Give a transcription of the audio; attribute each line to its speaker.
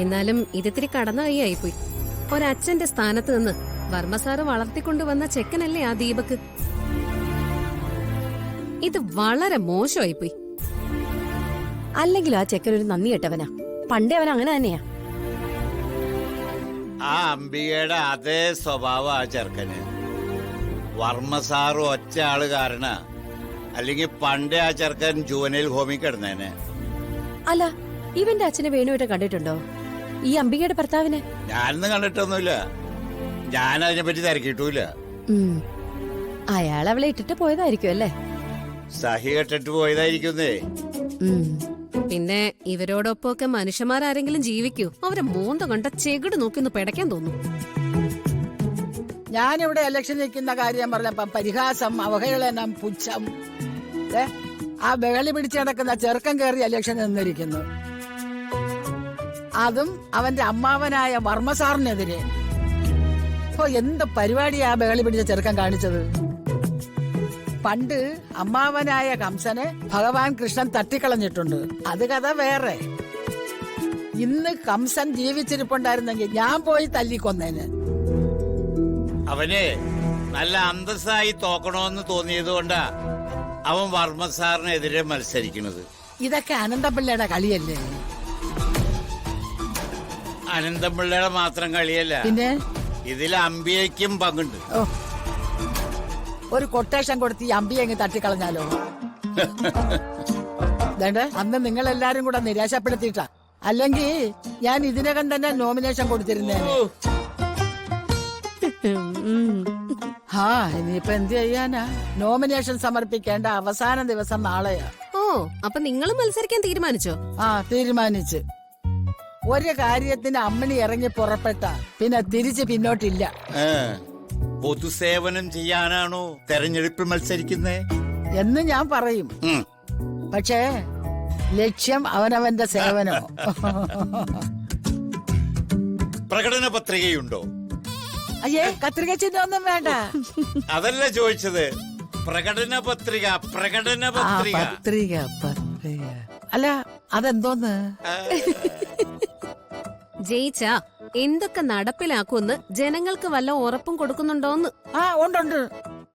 Speaker 1: എന്നാലും ഇതിത്തിരി കടന്ന കൈയായിപ്പോയി. ഒരച്ഛന്റെ സ്ഥാനത്ത് നിന്ന് വർമ്മ സാറ് വളർത്തിക്കൊണ്ടുവന്ന ചെക്കനല്ലേ ആ ദീപക്. ഇത് വളരെ മോശമായിപ്പോയി.
Speaker 2: അല്ലെങ്കിൽ ആ ചെക്കൻ ഒരു നന്ദി കെട്ടവനാ. പണ്ടേ അവൻ അങ്ങനെ തന്നെയാ.
Speaker 3: ആ അംബികയുടെ അതേ സ്വഭാവം ആ ചെറുക്കന്. വർമ്മ സാറ് ഒറ്റ ആള് കാരണ, അല്ലെങ്കിൽ പണ്ടേ ആ ചെറുക്കൻ ജുവനൈൽ ഹോമിൽ കിടന്നേനെ.
Speaker 2: അല്ല, ഇവന്റെ അച്ഛനെ വേണുവായിട്ട് കണ്ടിട്ടുണ്ടോ? ഈ അംബികയുടെ ഭർത്താവിനെ
Speaker 3: ഞാനൊന്നും കണ്ടിട്ടൊന്നുമില്ല. ഞാൻ അതിനെ പറ്റി തിരക്കിയിട്ടില്ല.
Speaker 2: അയാൾ അവളെ ഇട്ടിട്ട് പോയതായിരിക്കും അല്ലേ?
Speaker 3: സഹി കെട്ടിട്ട് പോയതായിരിക്കുന്നേ.
Speaker 1: പിന്നെ ഇവരോടൊപ്പമൊക്കെ മനുഷ്യന്മാരാരെങ്കിലും ജീവിക്കൂ? അവരെ മോന്ത കണ്ട ചെകിട് നോക്കി ഒന്ന് പിടയ്ക്കാൻ തോന്നും.
Speaker 4: ഞാനിവിടെ ഇലക്ഷൻ നിൽക്കുന്ന കാര്യം പറഞ്ഞപ്പം പരിഹാസം, അവഹേളനം, പുച്ഛം. ആ ബഹളി പിടിച്ചു കിടക്കുന്ന ചെറുക്കൻ കയറി ഇലക്ഷൻ നിന്നിരിക്കുന്നു. അതും അവന്റെ അമ്മാവനായ വർമ്മ സാറിനെതിരെ. ഓ, എന്ത് പരിപാടിയാ ബഹളി പിടിച്ച ചെറുക്കൻ കാണിച്ചത്. പണ്ട് അമ്മാവനായ കംസനെ ഭഗവാൻ കൃഷ്ണൻ തട്ടിക്കളഞ്ഞിട്ടുണ്ട്. അത് കഥ വേറെ. ഇന്ന് കംസൻ ജീവിച്ചിരിപ്പുണ്ടായിരുന്നെങ്കിൽ ഞാൻ പോയി തല്ലിക്കൊന്നേന്.
Speaker 3: അവന് നല്ല അന്തസ്സായി തോക്കണോന്ന് തോന്നിയതുകൊണ്ടാ അവൻ വർമ്മ സാറിനെതിരെ മത്സരിക്കുന്നത്.
Speaker 4: ഇതൊക്കെ അനന്തപിള്ളയുടെ കളിയല്ലേ?
Speaker 3: അനന്തപിള്ളയുടെ മാത്രം കളിയല്ല,
Speaker 4: പിന്നെ
Speaker 3: ഇതിൽ അമ്പിയയ്ക്കും പങ്കുണ്ട്.
Speaker 4: ഓ, ഒരു കൊട്ടേഷൻ കൊടുത്ത് ഈ അമ്പിയെ അങ്ങ് തട്ടിക്കളഞ്ഞാലോ? അന്ന് നിങ്ങൾ എല്ലാരും കൂടെ നിരാശപ്പെടുത്തിയിട്ടാ. അല്ലെങ്കിൽ ഞാൻ ഇതിനകം തന്നെ നോമിനേഷൻ കൊടുത്തിരുന്നേനെ. ആ, ഇനിയിപ്പൊ എന്ത് ചെയ്യാനാ? നോമിനേഷൻ സമർപ്പിക്കേണ്ട അവസാന ദിവസം നാളെയാ.
Speaker 1: ഓ, അപ്പൊ നിങ്ങൾ മത്സരിക്കാൻ തീരുമാനിച്ചോ?
Speaker 4: ആ, തീരുമാനിച്ച്. ഒരു കാര്യത്തിന് അമ്മണി ഇറങ്ങി പുറപ്പെട്ട പിന്നെ തിരിച്ച് പിന്നോട്ടില്ല.
Speaker 3: പൊതുസേവനം ചെയ്യാനാണോ തെരഞ്ഞെടുപ്പിൽ മത്സരിക്കുന്നേ
Speaker 4: എന്ന് ഞാൻ പറയും. പക്ഷേ ലക്ഷ്യം അവനവന്റെ സേവനോ.
Speaker 3: പ്രകടന പത്രികയുണ്ടോ?
Speaker 4: അയ്യേ, കത്രിക ചിഹ്നമൊന്നും വേണ്ട.
Speaker 3: അതല്ല ചോദിച്ചത്. പ്രകടന പത്രിക, പ്രകടന പത്രിക.
Speaker 4: പത്രിക, പത്രിക. അല്ല, അതെന്തോന്ന്?
Speaker 1: ജയിച്ചാ എന്തൊക്കെ നടപ്പിലാക്കുമെന്ന് ജനങ്ങൾക്ക് വല്ല ഉറപ്പും കൊടുക്കുന്നുണ്ടോന്ന്?
Speaker 4: ആ, ഉണ്ട്.